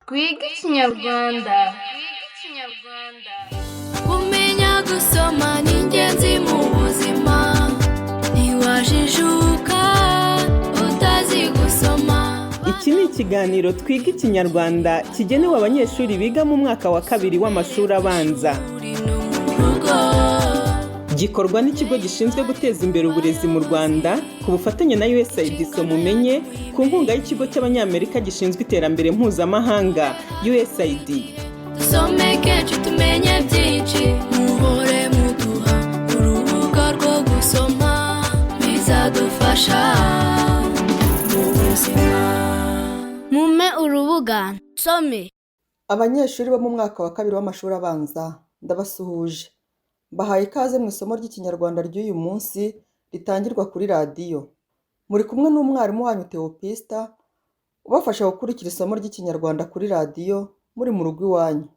Twige Ikinyarwanda. Kumenya gusoma ni ingenzi mu buzima, ntiwajijuka utazi gusoma. Iki ni ikiganiro Twiga Ikinyarwanda kigenewe abanyeshuri biga mu mwaka wa 2 w'amashuri abanza. Gikorwa n'ikigo gishinzwe guteza imbere uburezi mu Rwanda ku bufatanye na USAID Mumenye ku nkunga y'ikigo cy'Abanyamerika gishinzwe iterambere mpuzamahanga USAID. Dusome kenshi tumenye byinshi, muhore muduha urubuga rwo gusoma, bizadufasha mu buzima. Mume urubuga nsome. Abanyeshuri bo mu mwaka wa 2 w'amashuri abanza ndabasuhuje. Bahaye ikaze mu isomo ry'Ikinyarwanda ry'uyu munsi ritangirwa kuri radiyo. Muri kumwe n'umwarimu wanyu Theopista ubafasha gukurikira isomo ry'Ikinyarwanda kuri radiyo muri mu rugo iwanyu.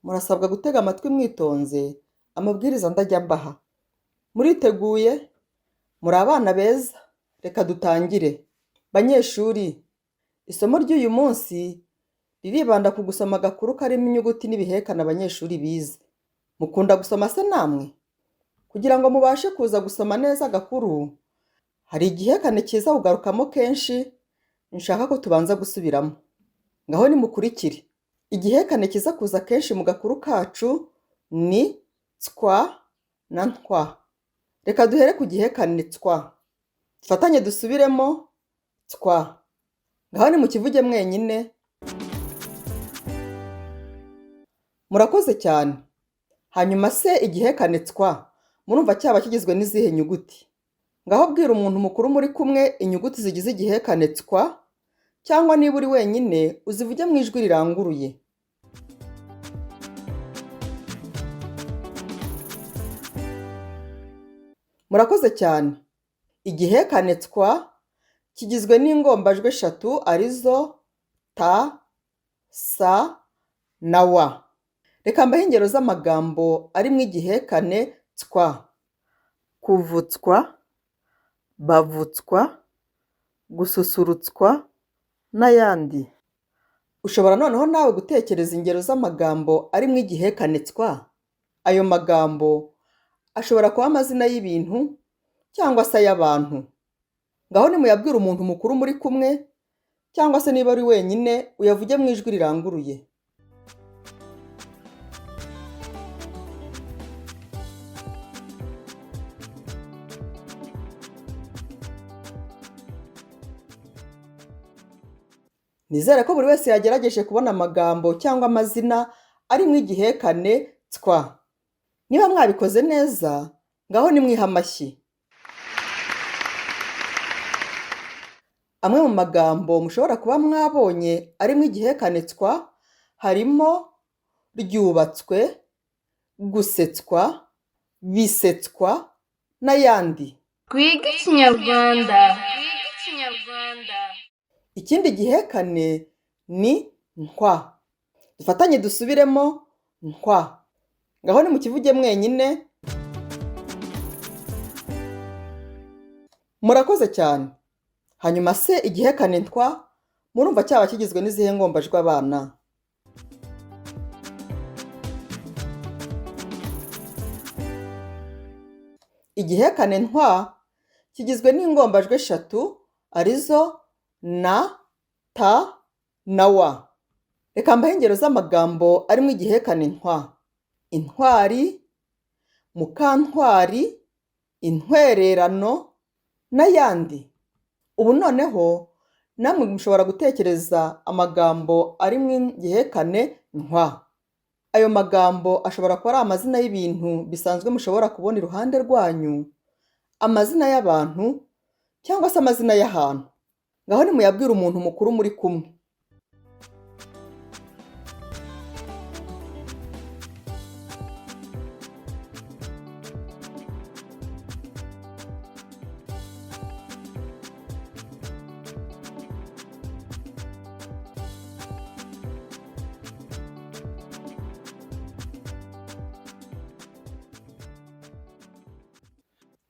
Murasabwa gutega amatwi mwitonze amabwiriza ndajya mbaha. Muriteguye? Muri abana beza? Reka dutangire. Banyeshuri, isomo ry'uyu munsi riribanda ku gusoma agakuru karimo inyuguti n'ibihekane abanyeshuri bize. Mukunda gusoma se namwe? Kugira ngo mubashe kuza gusoma neza agakuru, hari igihekane cyiza kugarukamo kenshi, nshaka ko tubanza gusubiramo. Ngaho nimukurikire. Igihekane kiza kuza kenshi mu gakuru kacu ni tswa na ntwa. Reka duhere ku gihekane tswa. Fatanye dusubiremo tswa. Ngaho nimukivuge mwenyine. Murakoze cyane. Hanyuma se igihekane tswa murumva cyaba kigizwe n'izihe nyuguti? Ngaho bwira umuntu mukuru muri kumwe inyuguti zigize igihekane tswa, cyangwa niba uri wenyine uzivuge mu ijwi riranguruye. Murakoze cyane. Igihekane tswa kigizwe n'ingombajwi 3 arizo ta, sa na wa. Reka mbahe ingero z'amagambo ari mu igihekane tswa. Kuvutswa, bavutswa, gususurutswa n'ayandi. Ushobora noneho nawe gutekereza ingero z'amagambo ari mu igihekane tswa. Ayo magambo ashobora kuba amazina y'ibintu cyangwa se y'abantu. Ngaho nimuyabwira umuntu mukuru muri kumwe, cyangwa se niba ari wenyine uyavuge mu ijwi riranguruye. Nizere ko buri wese yagerageje kubona amagambo cyangwa amazina ari mu igihekane tswa. Niba mwabikoze neza, ngaho nimwiha amashyi. Amwe mu magambo mushobora kuba mwabonye ari mu igihekane tswa harimo ryubatswe, gusetswa, bisetswa n'ayandi. Twige Ikinyarwanda. Ikindi gihekane ni ntwa. Dufatanye dusubiremo ntwa. Ngaho nimukivuge mwenyine. Murakoze cyane. Hanyuma se igihekane ntwa murumva cyaba kigizwe n'izihe ngombajwi abana? Igihekane ntwa kigizwe n'ingombajwi 3 arizo na, ta na wa. Reka mbahe ingero z'amagambo ari mu igihekane ntwa. Intwari, mukantwari, intwererano n'ayandi. Ubu noneho namwe mushobora gutekereza amagambo ari mu igihekane ntwa. Ayo magambo ashobora kuba ari amazina y'ibintu bisanzwe mushobora kubona iruhande rwanyu, amazina y'abantu cyangwa se amazina y'ahantu. Ngaho nimuyabwira umuntu mukuru muri kumwe.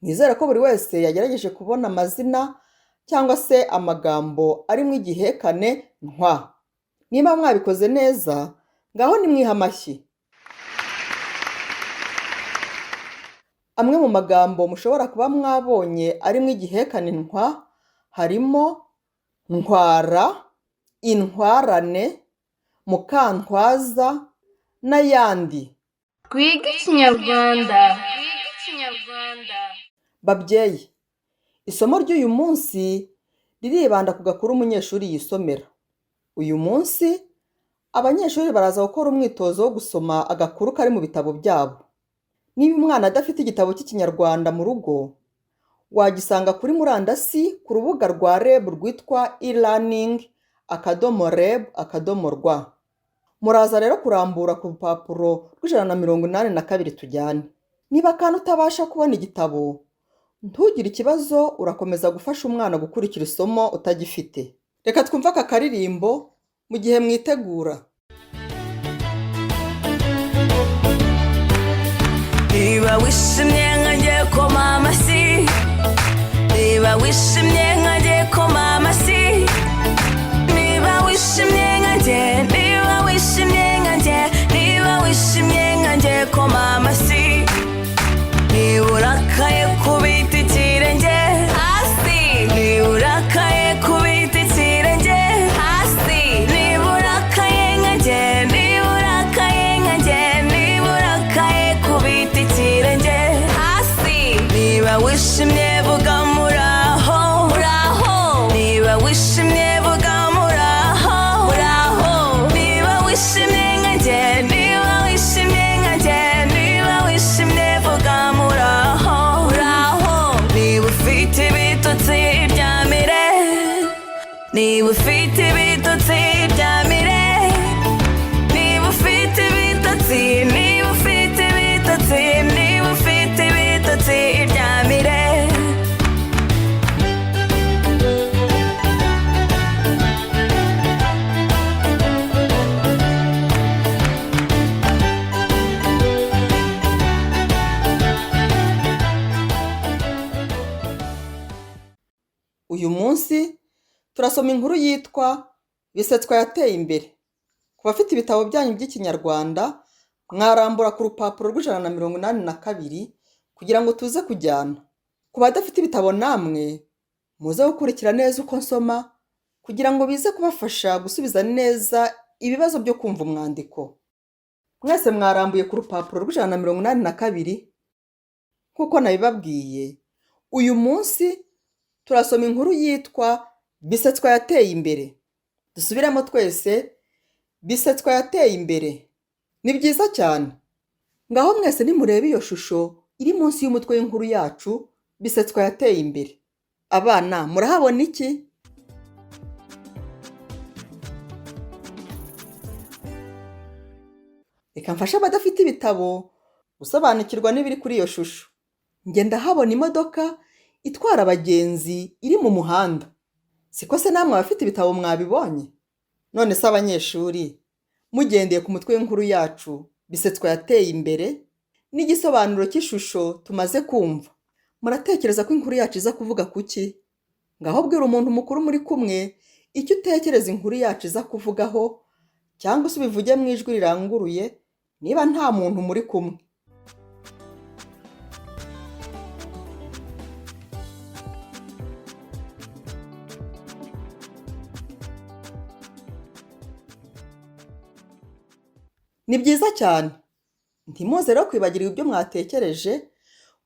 Nizere ko buri wese yagerageje kubona amazina cyangwa se amagambo ari mu igihekane ntwa. Niba mwabikoze neza, ngaho nimwiha amashyi. Amwe mu magambo mushobora kuba mwabonye arimo igihekane ntwa harimo ntwara, intwarane, mukantwaza n'ayandi. Twige Ikinyarwanda. Babyeyi, isomo ry'uyu munsi riribanda ku gakuru umunyeshuri yisomera. Uyu munsi abanyeshuri baraza gukora umwitozo wo gusoma agakuru kari mu bitabo byabo. Niba umwana adafite igitabo cy'Ikinyarwanda mu rugo, wagisanga kuri murandasi ku rubuga rwa REB rwitwa e-learning.reb.rw. Muraza rero kurambura ku rupapuro rw'182 tujyane. Niba kandi utabasha kubona igitabo, ntugire ikibazo, urakomeza gufasha umwana gukurikira isomo utagifite. Reka twumve aka karirimbo mu gihe mwitegura. Niba wishimye nkanjye koma amashyi, niba wishimye nkanjye koma amashyi, niba wishimye nkanjye, niba wishimye nkanjye, niba wishimye nkanjye koma amashyi, niba urakaye kubita ikirenge hasi, niba urakaye kubita ikirenge hasi, niba urakaye nkanjye, niba urakaye nkanjye, niba urakaye kubita ikirenge hasi, niba wishimye vuga muraho, muraho, niba wishimye vuga muraho, muraho, niba wishimye nkanjye, niba wishimye nkanjye, niba wishimye vuga muraho, muraho, niba ufite ibitotsi ryamire, niba ufite ibitotsi ryamire, niba ufite ibitotsi, niba ufite ibitotsi, niba ufite ibitotsi ryamire. Uyu munsi turasoma inkuru yitwa Bisetswa yateye imbere. Ku bafite ibitabo byanyu by'Ikinyarwanda, mwarambura ku rupapuro rw'182 kugira ngo tuze kujyana. Ku badafite ibitabo namwe, muze gukurikira neza uko nsoma kugira ngo bize kubafasha gusubiza neza ibibazo byo kumva umwandiko. Mwese mwarambuye ku rupapuro rw'182. Nk'uko nabibabwiye, uyu munsi turasoma inkuru yitwa Bisetswa yateye imbere. Dusubiramo twese, Bisetswa yateye imbere. Ni byiza cyane. Ngaho mwese nimurebe iyo shusho iri munsi y'umutwe w'inkuru yacu, Bisetswa yateye imbere. Abana, murahabona iki? Reka mfashe abadafite ibitabo gusobanukirwa n'ibiri kuri iyo shusho. Njye ndahabona imodoka itwara abagenzi iri mu muhanda. Siko se namwe abafite ibitabo mwabibonye? None se abanyeshuri, mugendeye ku mutwe w'inkuru yacu, Bisetswa yateye imbere, n'igisobanuro cy'ishusho tumaze kumva, muratekereza ko inkuru yacu iza kuvuga kuki? Ngaho bwira umuntu mukuru muri kumwe icyo utekereza inkuru yacu iza kuvugaho, cyangwa se ubivuge mu ijwi riranguruye niba nta muntu muri kumwe. Ni byiza cyane. Ntimuze rero kwibagirwa ibyo mwatekereje,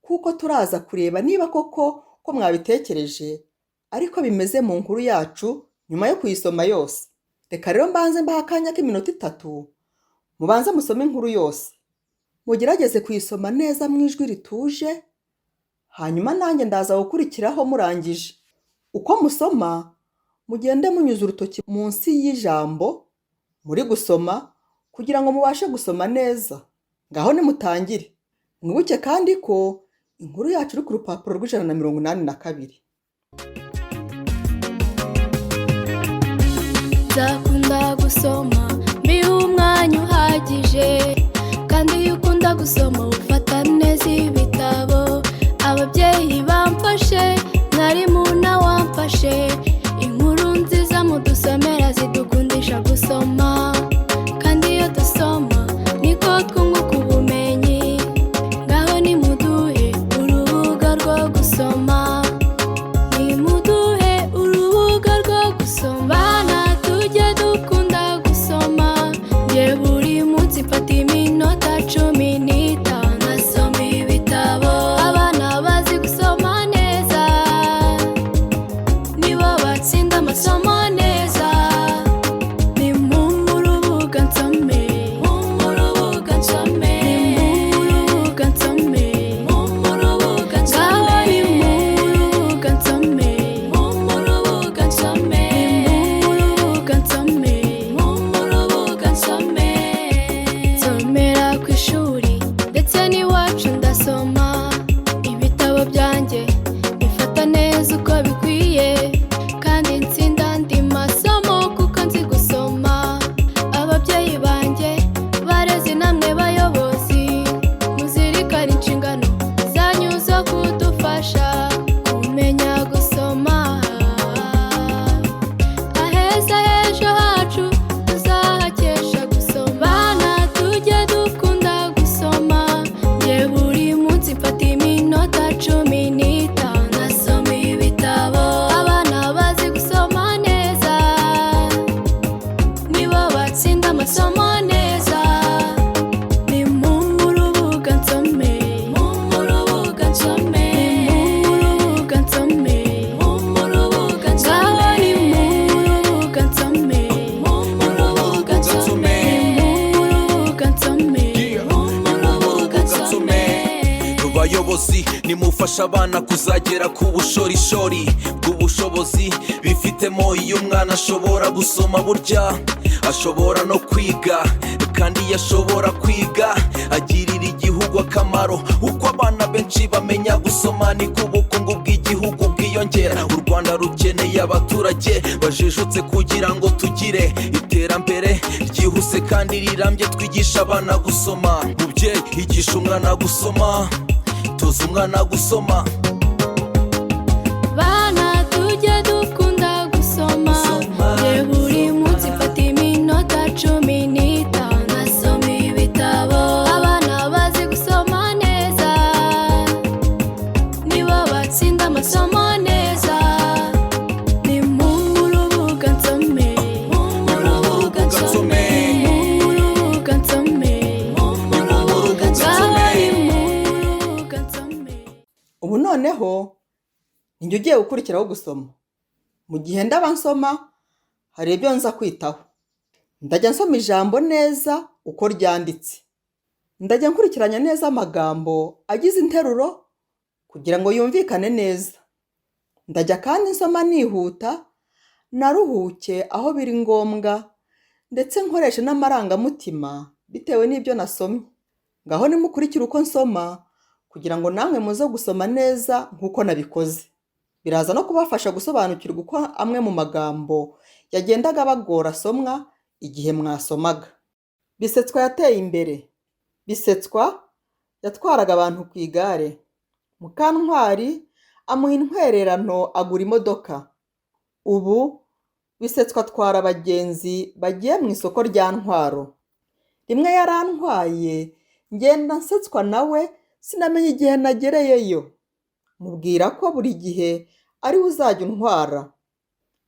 kuko turaza kureba niba koko ko mwabitekereje ariko bimeze mu nkuru yacu nyuma yo kuyisoma yose. Reka rero mbanze mbaha akanya k'iminota 3, mubanze musome inkuru yose. Mugerageze kuyisoma neza mu ijwi rituje, hanyuma nanjye ndaza gukurikiraho murangije. Uko musoma, mugende munyuza urutoki munsi y'ijambo muri gusoma kugira ngo mubashe gusoma neza. Ngaho nimutangire. Mwibuke kandi ko inkuru yacu iri ku rupapuro rw'182. Nzakunda gusoma mbiha umwanya uhagije, kandi iyo ukunda gusoma ufata neza ibitabo. Ababyeyi bamfashe, mwarimu nawe wamfashe, inkuru nziza mudusomera zidukundisha gusoma. nsoma neza ni mu rubuga nsome mu rubuga nsome mu rubuga nsome mu rubuga nsome ni mu rubuga nsome mu rubuga nsome mu rubuga nsome mu rubuga nsome bayobozi nimufasha abana kuzagera ku bushorishori bw'ubushobozi bifitemo iyo umwana ashobora gusoma burya ashobora no kwiga kandi iyo ashobora kwiga agirira igihugu akamaro uko abana benshi bamenya gusoma niko ubukungu bw'igihugu bwiyongera u Rwanda rukeneye abaturage bajijutse kugira ngo tugire iterambere ryihuse kandi rirambye twigisha abana gusoma mubyeyi igisha umwana gusoma toza umwana gusoma bana tujye dukunda gusoma je buri munsi mfata iminota 15 nasoma ibitabo abana bazi gusoma neza nibo batsinda amasomo neza ni mu rubuga nsome mu rubuga nsome mu rubuga nsome mu rubuga nsome ubu noneho njye ugiye gukurikiraho gusoma mu gihe ndaba nsoma hari ibyo nza kwitaho ndajya nsoma ijambo neza uko ryanditse ndajya nkurikiranya neza amagambo agize interuro kugira ngo yumvikane neza ndajya kandi nsoma nihuta naruhuke aho biri ngombwa ndetse nkoreshe n'amarangamutima bitewe n'ibyo nasomye ngaho nimukurikire uko nsoma kugira ngo namwe muze gusoma neza nk'uko nabikoze biraza no kubafasha gusobanukirwa uko amwe mu magambo yagendaga bagora asomwa igihe mwasomaga. Bisetswa yateye imbere. Bisetswa yatwaraga abantu ku igare. Mukantwari amuha intwererano agura imodoka. Ubu Bisetswa atwara abagenzi bagiye mu isoko rya Ntwaro. Rimwe yarantwaye ngenda nsetswa nawe sinamenye igihe nagereyeyo. Mubwira ko buri gihe ari uzajya untwara.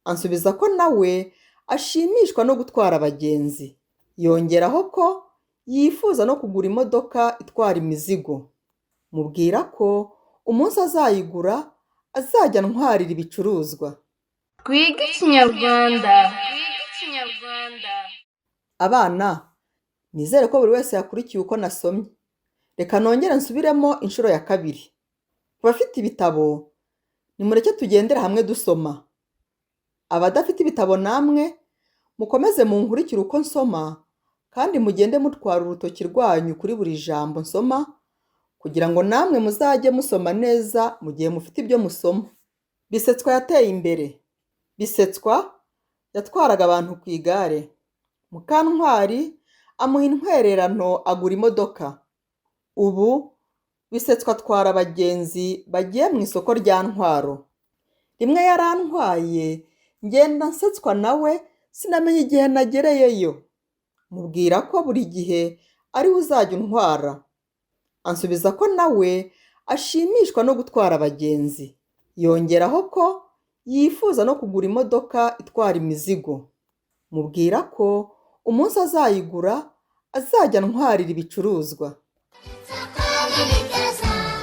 Ansubiza ko nawe ashimishwa no gutwara abagenzi. Yongeraho ko yifuza no kugura imodoka itwara imizigo. Mubwira ko umunsi azayigura azajya ntwarira ibicuruzwa. Twige Ikinyarwanda. Abana, nizere ko buri wese yakurikiye uko nasomye. Reka nongere nsubiremo inshuro ya kabiri. Ku bafite ibitabo, nimureke tugendere hamwe dusoma. Abadafite ibitabo namwe, mukomeze munkurikire uko nsoma, kandi mugende mutwara urutoki rwanyu kuri buri jambo nsoma, kugira ngo namwe muzajye musoma neza mu gihe mufite ibyo musoma. Bisetswa yateye imbere. Bisetswa yatwaraga abantu ku igare. Mukantwari amuha intwererano agura imodoka. Ubu Bisetswa atwara abagenzi bagiye mu isoko rya Ntwaro. Rimwe yarantwaye ngenda nsetswa nawe sinamenye igihe nagereyeyo. Mubwira ko buri gihe ari uzajya untwara. Ansubiza ko nawe ashimishwa no gutwara abagenzi. Yongeraho ko yifuza no kugura imodoka itwara imizigo. Mubwira ko umunsi azayigura azajya ntwarira ibicuruzwa.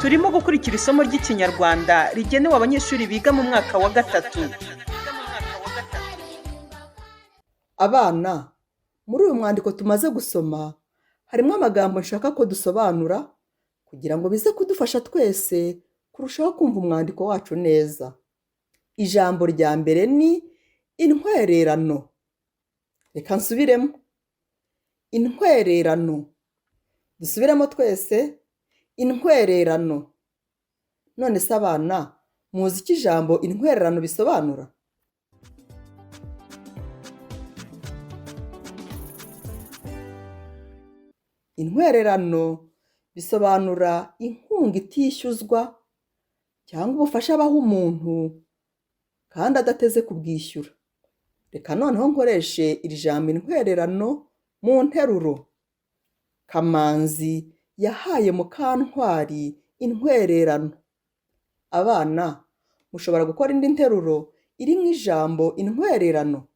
Turimo gukurikira isomo ry'Ikinyarwanda rigenewe abanyeshuri biga mu mwaka wa gatatu. Abana, muri uyu mwandiko tumaze gusoma, harimo amagambo nshaka ko dusobanura kugira ngo bize kudufasha twese kurushaho kumva umwandiko wacu neza. Ijambo rya mbere ni intwererano. Reka nsubiremo. Intwererano. Dusubiremo twese. Intwererano. None se abana, muzi iki ijambo intwererano bisobanura? Intwererano bisobanura inkunga itishyuzwa cyangwa ubufasha baha umuntu kandi adateze kubwishyura. Reka noneho nkoreshe iri jambo intwererano mu nteruro. Kamanzi yahaye Mukantwari intwererano. Abana, mushobora gukora indi nteruro irimo ijambo intwererano.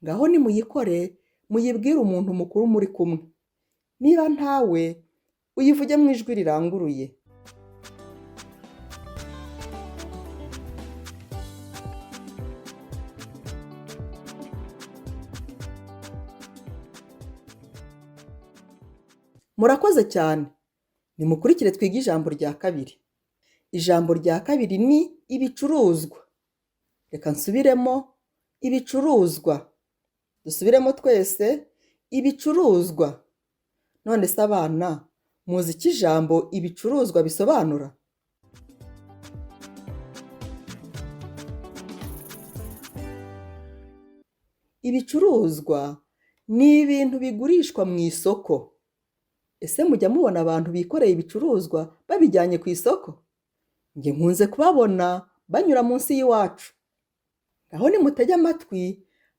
Ngaho nimuyikore muyibwire umuntu mukuru muri kumwe. Niba ntawe, uyivuge mu ijwi riranguruye. Murakoze cyane. Nimukurikire twige ijambo rya kabiri. Ijambo rya kabiri ni ibicuruzwa. Reka nsubiremo, ibicuruzwa. Dusubiremo twese, ibicuruzwa. None se abana, muzi icyo ijambo ibicuruzwa bisobanura? Ibicuruzwa ni ibintu bigurishwa mu isoko. Ese mujya mubona abantu bikoreye ibicuruzwa babijyanye ku isoko? Njye nkunze kubabona banyura munsi y'iwacu. Aho nimutege amatwi,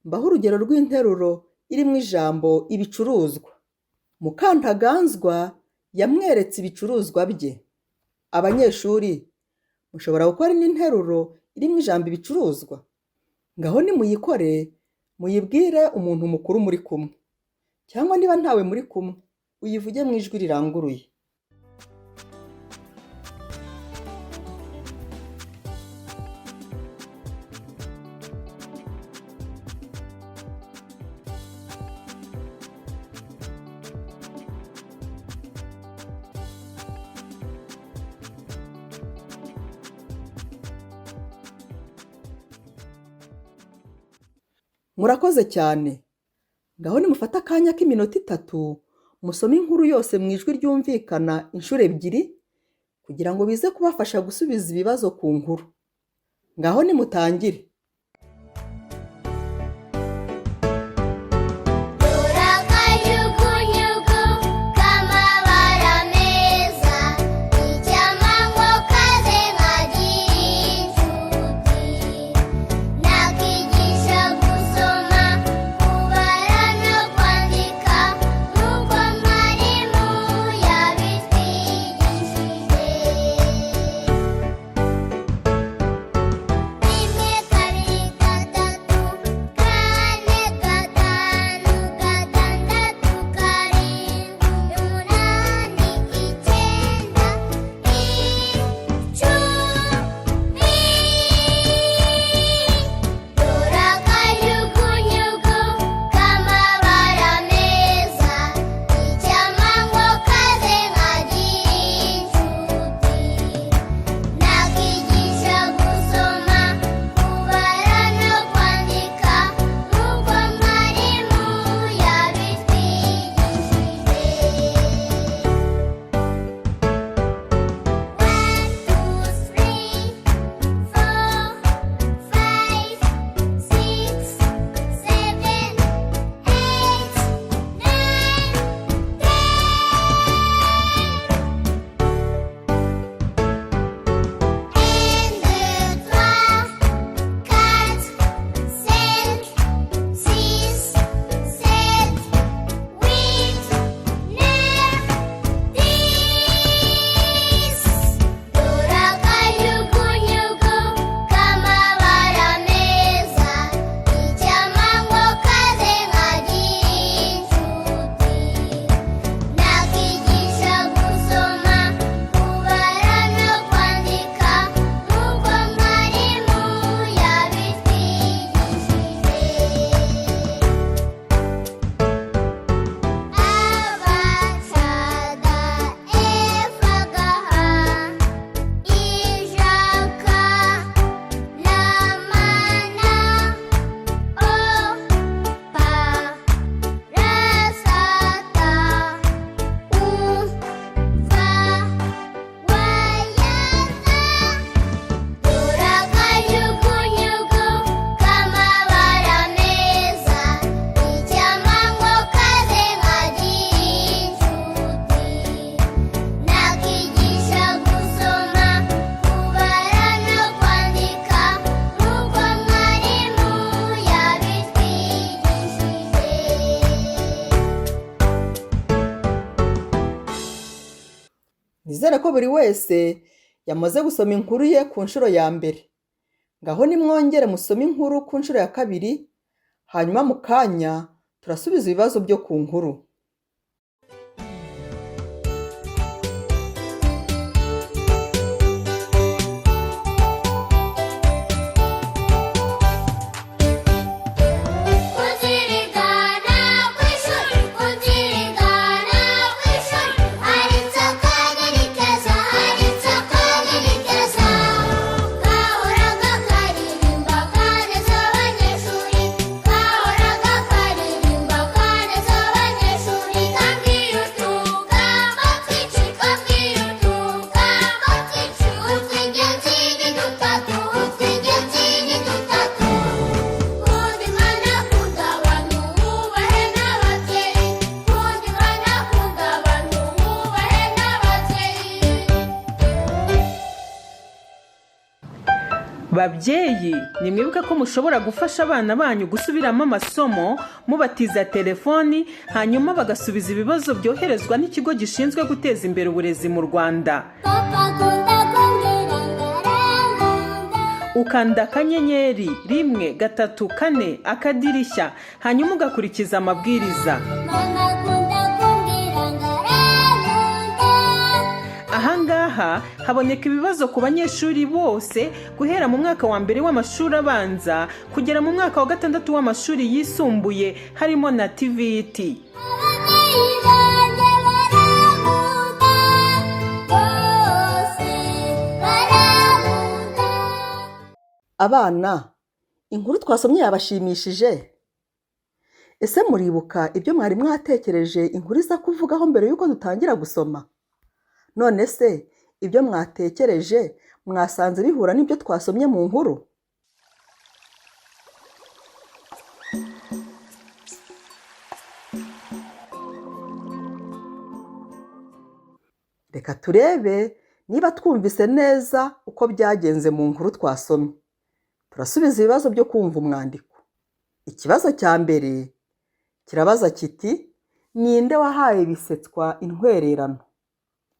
mbaho urugero rw'interuro irimo ijambo ibicuruzwa. Mukantaganzwa yamweretse ibicuruzwa bye. Abanyeshuri, mushobora gukora n'interuro irimo ijambo ibicuruzwa. Ngaho nimuyikore, muyibwire umuntu mukuru muri kumwe. Cyangwa niba ntawe muri kumwe, uyivuge mu ijwi riranguruye. Murakoze cyane. Ngaho nimufate akanya k'iminota 3, musome inkuru yose mu ijwi ryumvikana inshuro 2 kugira ngo bize kubafasha gusubiza ibibazo ku nkuru. Ngaho nimutangire. Nizere ko buri wese yamaze gusoma inkuru ye ku nshuro ya mbere. Ngaho nimwongere musome inkuru ku nshuro ya kabiri, hanyuma mu kanya turasubiza ibibazo byo ku nkuru. Babyeyi, nimwibuke ko mushobora gufasha abana banyu gusubiramo amasomo mubatiza telefoni hanyuma bagasubiza ibibazo byoherezwa n'ikigo gishinzwe guteza imbere uburezi mu Rwanda. Ukanda akanyenyeri 134 akadirishya hanyuma ugakurikiza amabwiriza. Ahangaha haboneka ibibazo ku banyeshuri bose guhera mu mwaka wa mbere w'amashuri abanza kugera mu mwaka wa 6 w'amashuri yisumbuye harimo na TVET. Abana, inkuru twasomye yabashimishije? Ese muribuka ibyo mwari mwatekereje inkuru iza kuvugaho mbere y'uko dutangira gusoma? None se ibyo mwatekereje mwasanze bihura n'ibyo twasomye mu nkuru? Reka turebe niba twumvise neza uko byagenze mu nkuru twasomye. Turasubiza ibibazo byo kumva umwandiko. Ikibazo cya mbere kirabaza kiti: ninde wahaye Bisetswa intwererano?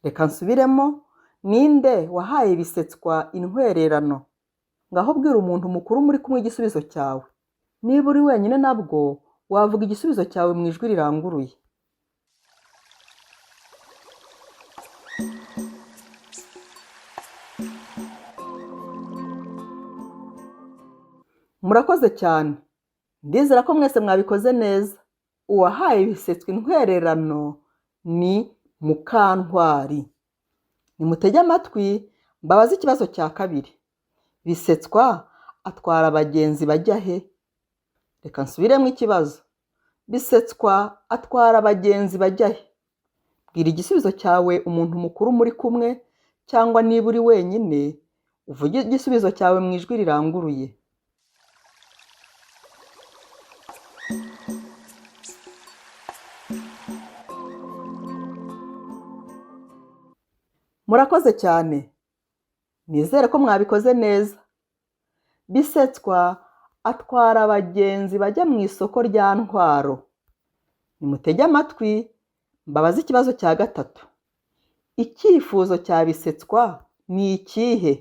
Reka nsubiremo: ninde wahaye Bisetswa intwererano? Ngaho bwira umuntu mukuru muri kumwe igisubizo cyawe. Niba uri wenyine nabwo wavuga igisubizo cyawe mu ijwi riranguruye. Murakoze cyane. Ndizera ko mwese mwabikoze neza. Uwahaye Bisetswa intwererano ni Mukantwari. Nimutege amatwi mbabaze ikibazo cya kabiri. Bisetswa atwara abagenzi bajya he? Reka nsubiremo ikibazo. Bisetswa atwara abagenzi bajya he? Bwira igisubizo cyawe umuntu mukuru muri kumwe, cyangwa niba uri wenyine uvuge igisubizo cyawe mu ijwi riranguruye. Murakoze cyane. Nizere ko mwabikoze neza. Bisetswa atwara abagenzi bajya mu isoko rya Ntwaro. Nimutege amatwi mbabaze ikibazo cya gatatu. Icyifuzo cya Bisetswa ni ikihe?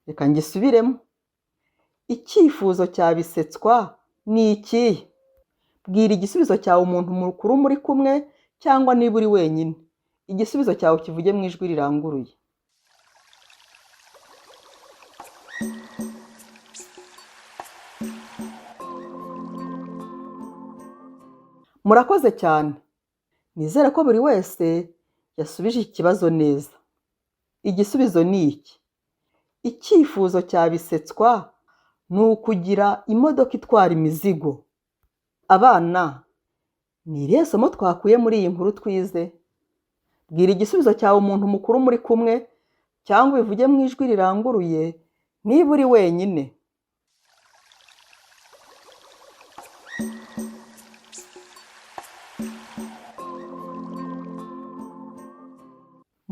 Reka ngisubiremo. Icyifuzo cya Bisetswa ni ikihe? Bwira igisubizo cyawe umuntu mukuru muri kumwe, cyangwa niba uri wenyine igisubizo cyawe kivuge mu ijwi riranguruye. Murakoze cyane. Nizere ko buri wese yasubije ikibazo neza. Igisubizo ni iki? Icyifuzo cya Bisetswa ni ukugira imodoka itwara imizigo. Abana, ni irihe somo twakuye muri iyi nkuru twize? Bwira igisubizo cyawe umuntu mukuru muri kumwe, cyangwa bivuge mu ijwi riranguruye niba uri wenyine.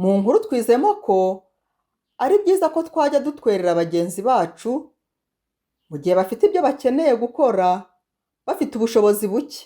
Mu nkuru twizemo ko ari byiza ko twajya dutwerera bagenzi bacu mu gihe bafite ibyo bakeneye gukora bafite ubushobozi buke.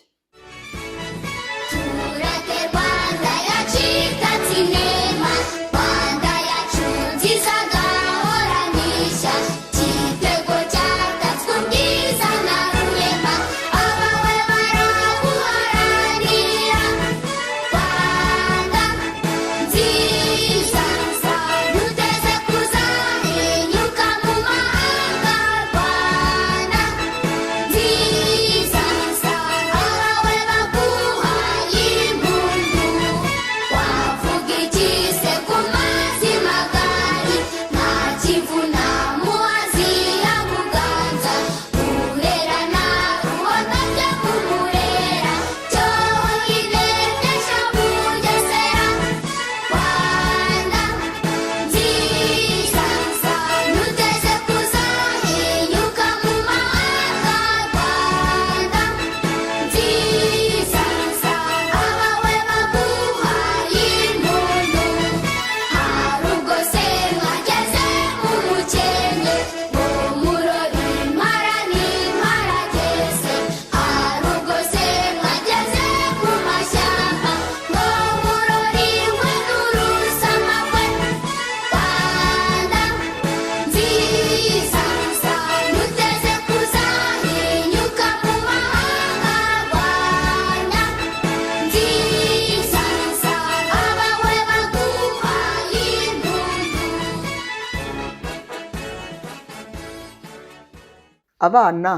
Abana,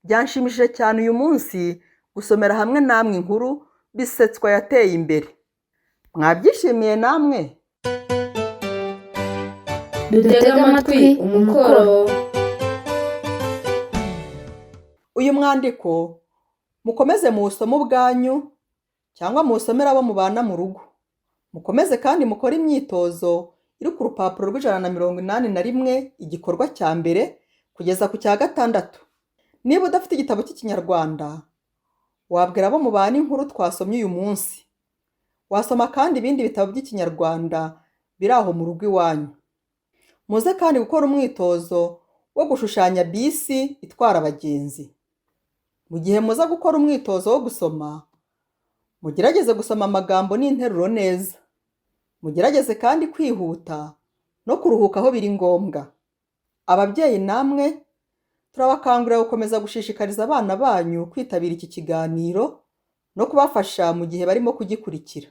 byanshimishije cyane uyu munsi gusomera hamwe namwe inkuru Bisetswa yateye imbere. Mwabyishimiye namwe? dutega amatwi umukoro. Uyu mwandiko mukomeze muwusome ubwanyu cyangwa muwusomere abo mubana mu rugo. Mukomeze kandi mukore imyitozo iri ku rupapuro rw'181 igikorwa cya mbere kugeza ku cya 6. Niba udafite igitabo cy'Ikinyarwanda, wabwira abo mubana inkuru twasomye uyu munsi. Wasoma kandi ibindi bitabo by'Ikinyarwanda biri aho mu rugo iwanyu. Muze kandi gukora umwitozo wo gushushanya bisi itwara abagenzi. Mu gihe muza gukora umwitozo wo gusoma, mugerageze gusoma amagambo n'interuro neza. Mugerageze kandi kwihuta no kuruhuka aho biri ngombwa. Ababyeyi namwe turabakangurira gukomeza gushishikariza abana banyu kwitabira iki kiganiro no kubafasha mu gihe barimo kugikurikira.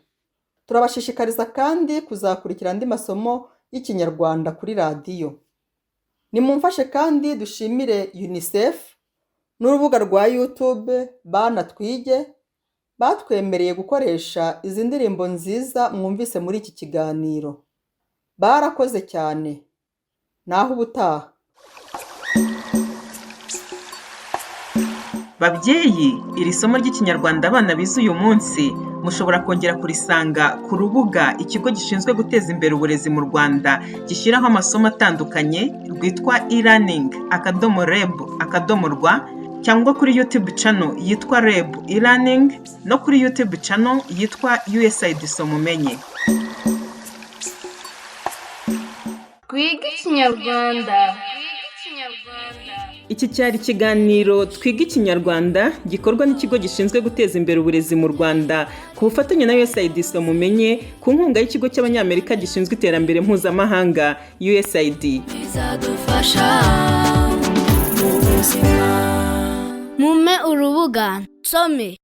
Turabashishikariza kandi kuzakurikira andi masomo y'Ikinyarwanda kuri radiyo. Nimumfashe kandi dushimire UNICEF n'urubuga rwa YouTube Bana Twige batwemereye gukoresha izi ndirimbo nziza mwumvise muri iki kiganiro. Barakoze cyane. Naho ubutaha. Babyeyi, iri somo ry'Ikinyarwanda abana bize uyu munsi mushobora kongera kurisanga ku rubuga ikigo gishinzwe guteza imbere uburezi mu Rwanda gishyiraho amasomo atandukanye rwitwa e-learning.reb.rw cyangwa kuri YouTube channel yitwa REB e-learning no kuri YouTube channel yitwa USAID Somumenye. Twiga Ikinyarwanda. Iki cyari ikiganiro Twiga Ikinyarwanda gikorwa n'ikigo gishinzwe guteza imbere uburezi mu Rwanda ku bufatanye na USAID Somumenye ku nkunga y'ikigo cy'Abanyamerika gishinzwe iterambere mpuzamahanga USAID. bizadufasha mu buzima. Mume urubuga nsome.